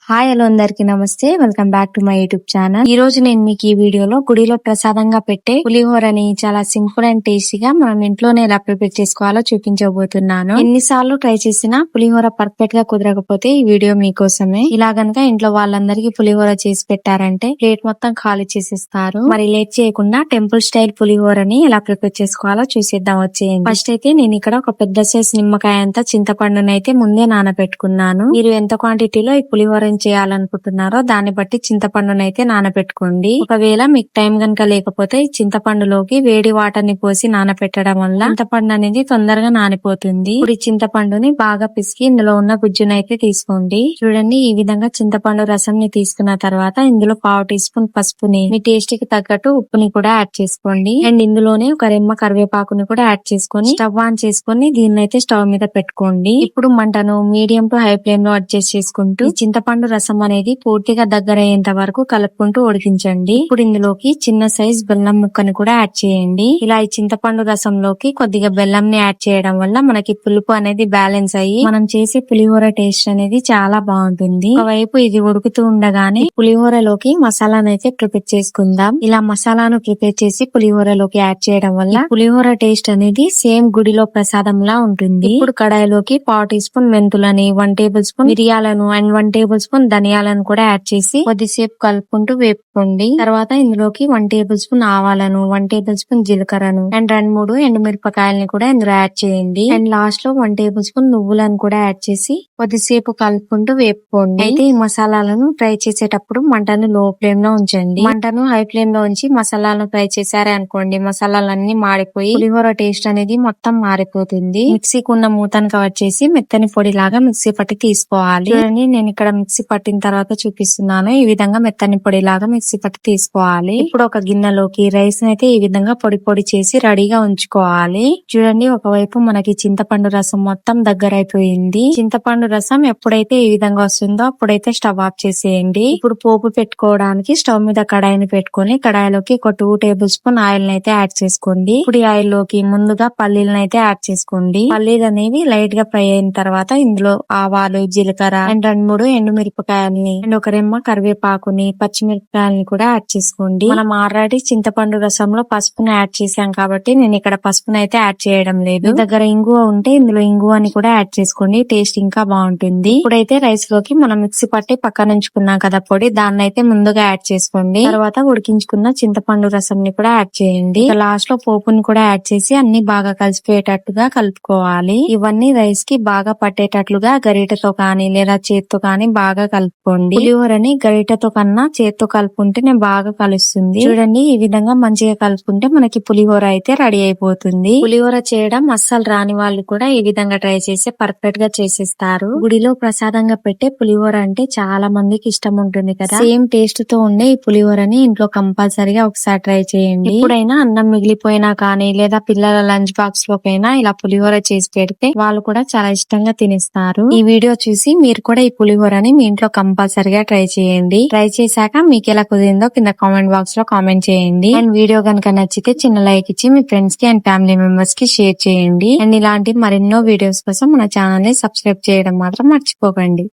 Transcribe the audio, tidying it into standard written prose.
Hi hello అందరికి నమస్తే. Welcome back to my YouTube channel. ఈ రోజు నేను మీకు ఈ వీడియోలో గుడిలో ప్రసాదంగా పెట్టే పులిహోరని చాలా సింపుల్ అండ్ టేస్టీగా మనం ఇంట్లోనే ఎలా ప్రిపేర్ చేసుకోవాలో చూపించబోతున్నాను. ఎన్నిసార్లు ట్రై చేసినా పులిహోర పర్ఫెక్ట్ గా కుదరకపోతే ఈ వీడియో మీకోసమే. ఇలా గనక ఇంట్లో వాళ్ళందరికీ పులిహోర చేసి పెట్టారంటే ప్లేట్ మొత్తం ఖాళీ చేసేస్తారు. మరి లేట్ చేయకుండా టెంపుల్ స్టైల్ పులిహోరని ఎలా ప్రిపేర్ చేసుకోవాలో చూసేద్దాం వచ్చేయండి. ఫస్ట్ అయితే నేను ఇక్కడ ఒక పెద్ద సైజ్ నిమ్మకాయ అంతా చింతపండునైతే ముందే నానబెట్టుకున్నాను. మీరు ఎంత క్వాంటిటీలో ఈ పులిహోర చేయాలనుకుంటున్నారో దాన్ని బట్టి చింతపండునైతే నానబెట్టుకోండి. ఒకవేళ మీకు టైం గనక లేకపోతే ఈ చింతపండులోకి వేడి వాటర్ ని పోసి నానబెట్టడం వల్ల చింతపండు అనేది తొందరగా నానిపోతుంది. ఇప్పుడు ఈ చింతపండుని బాగా పిసికి ఇందులో ఉన్న గుజ్జునైతే తీసుకోండి. చూడండి, ఈ విధంగా చింతపండు రసం ని తీసుకున్న తర్వాత ఇందులో 1/2 టీ స్పూన్ పసుపుని, మీ టేస్ట్ కి తగ్గట్టు ఉప్పుని కూడా యాడ్ చేసుకోండి. అండ్ ఇందులోనే ఒక రెమ్మ కరివేపాకుని కూడా యాడ్ చేసుకొని స్టవ్ ఆన్ చేసుకొని దీన్నైతే స్టవ్ మీద పెట్టుకోండి. ఇప్పుడు మంటను మీడియం టు హై ఫ్లేమ్ లో అడ్జస్ట్ చేసుకుంటూ చింతపండు రసం అనేది పూర్తిగా దగ్గర అయ్యేంత వరకు కలుపుకుంటూ ఉడికించండి. ఇప్పుడు ఇందులోకి చిన్న సైజ్ బెల్లం ముక్కని కూడా యాడ్ చేయండి. ఇలా ఈ చింతపండు రసంలోకి కొద్దిగా బెల్లం ని యాడ్ చేయడం వల్ల మనకి పులుపు అనేది బ్యాలెన్స్ అయ్యి మనం చేసే పులిహోర టేస్ట్ అనేది చాలా బాగుంటుంది. ఒకవైపు ఇది ఉడుకుతూ ఉండగానే పులిహోరలోకి మసాలానైతే ప్రిపేర్ చేసుకుందాం. ఇలా మసాలాను ప్రిపేర్ చేసి పులిహోరలోకి యాడ్ చేయడం వల్ల పులిహోర టేస్ట్ అనేది సేమ్ గుడిలో ప్రసాదంలా ఉంటుంది. ఇప్పుడు కడాయిలోకి 1/2 టీ స్పూన్ మెంతులని, 1 టేబుల్ స్పూన్ మిరియాలను అండ్ 1 టేబుల్ స్పూన్ ధనియాలను కూడా యాడ్ చేసి కొద్దిసేపు కలుపుకుంటూ వేపుకోండి. తర్వాత ఇందులోకి 1 టేబుల్ స్పూన్ ఆవాలను, 1 టేబుల్ స్పూన్ జీలకర్రను అండ్ 2-3 ఎండుమిరపకాయలని కూడా ఇందులో యాడ్ చేయండి. అండ్ లాస్ట్ లో 1 టేబుల్ స్పూన్ నువ్వులను కూడా యాడ్ చేసి కొద్దిసేపు కలుపుకుంటూ వేపుకోండి. అయితే ఈ మసాలాలను ఫ్రై చేసేటప్పుడు మంటను లో ఫ్లేమ్ లో ఉంచండి. మంటను హై ఫ్లేమ్ లో ఉంచి మసాలాలను ఫ్రై చేశారే అనుకోండి, మసాలాలన్నీ మాడిపోయి పులిహోర టేస్ట్ అనేది మొత్తం మారిపోతుంది. మిక్సీకి ఉన్న మూతను కవర్ చేసి మెత్తని పొడి లాగా మిక్సీ పట్టి తీసుకోవాలి. చూడండి, నేను ఇక్కడ మిక్సీ పట్టిన తర్వాత చూపిస్తున్నాను. ఈ విధంగా మెత్తని పొడి లాగా మిక్సీ పట్టి తీసుకోవాలి. ఇప్పుడు ఒక గిన్నెలోకి రైస్ అయితే ఈ విధంగా పొడి పొడి చేసి రెడీగా ఉంచుకోవాలి. చూడండి, ఒకవైపు మనకి చింతపండు రసం మొత్తం దగ్గర అయిపోయింది. చింతపండు రసం ఎప్పుడైతే ఈ విధంగా వస్తుందో అప్పుడైతే స్టవ్ ఆఫ్ చేసేయండి. ఇప్పుడు పోపు పెట్టుకోవడానికి స్టవ్ మీద కడాయిని పెట్టుకొని కడాయిలోకి ఒక 2 టేబుల్ స్పూన్ ఆయిల్ అయితే యాడ్ చేసుకోండి. ఇప్పుడు ఈ ఆయిల్ లోకి ముందుగా పల్లీలను అయితే యాడ్ చేసుకోండి. పల్లీలు అనేవి లైట్ గా ఫ్రై అయిన తర్వాత ఇందులో ఆవాలు, జీలకర్ర అండ్ 2-3 ఎండుమిరపకాయలని అండ్ ఒక రెమ్మ కరివేపాకుని, పచ్చిమిరపకాయలని కూడా యాడ్ చేసుకోండి. మనం ఆల్రెడీ చింతపండు రసంలో పసుపుని యాడ్ చేసాం కాబట్టి నేను ఇక్కడ పసుపుని అయితే యాడ్ చేయడం లేదు. మీ దగ్గర ఇంగువ ఉంటే ఇందులో ఇంగువని కూడా యాడ్ చేసుకోండి, టేస్ట్ ఇంకా బాగుంటుంది. ఇప్పుడైతే రైస్ లోకి మనం మిక్సీ పట్టి పక్కన ఉంచుకున్నాం కదా పొడి, దాన్ని అయితే ముందుగా యాడ్ చేసుకోండి. తర్వాత ఉడికించుకున్న చింతపండు రసం ని కూడా యాడ్ చేయండి. లాస్ట్ లో పోపుని కూడా యాడ్ చేసి అన్ని బాగా కలిసిపోయేటట్టుగా కలుపుకోవాలి. ఇవన్నీ రైస్ కి బాగా పట్టేటట్లుగా గరిటెతో కానీ లేదా చేత్తో కానీ బాగా కలుపుకోండి. పులిహోరని గరిటెతో కన్నా చేత్తో కలుపుకుంటేనే బాగా కలుస్తుంది. చూడండి, ఈ విధంగా మంచిగా కలుపుకుంటే మనకి పులిహోర అయితే రెడీ అయిపోతుంది. పులిహోర చేయడం అస్సలు రాని వాళ్ళు కూడా ఈ విధంగా ట్రై చేసి పర్ఫెక్ట్ గా చేసేస్తారు. గుడిలో ప్రసాదంగా పెట్టే పులిహోర అంటే చాలా మందికి ఇష్టం ఉంటుంది కదా. సేమ్ టేస్ట్ తో ఉండే ఈ పులిహోరని ఇంట్లో కంపల్సరీగా ఒకసారి ట్రై చేయండి. ఎప్పుడైనా అన్నం మిగిలిపోయినా కానీ లేదా పిల్లల లంచ్ బాక్స్ లోకైనా ఇలా పులిహోర చేసి పెడితే వాళ్ళు కూడా చాలా ఇష్టంగా తినేస్తారు. ఈ వీడియో చూసి మీరు కూడా ఈ పులిహోరని మీ ఇంట్లో కంపల్సరీగా ట్రై చేయండి. ట్రై చేశాక మీకు ఎలా కుదిరిందో కింద కామెంట్ బాక్స్ లో కామెంట్ చేయండి. అండ్ వీడియో కనుక నచ్చితే చిన్న లైక్ ఇచ్చి మీ ఫ్రెండ్స్ కి అండ్ ఫ్యామిలీ మెంబర్స్ కి షేర్ చేయండి. అండ్ ఇలాంటి మరెన్నో వీడియోస్ కోసం మన ఛానల్ ని సబ్స్క్రైబ్ చేయడం మాత్రం మర్చిపోకండి.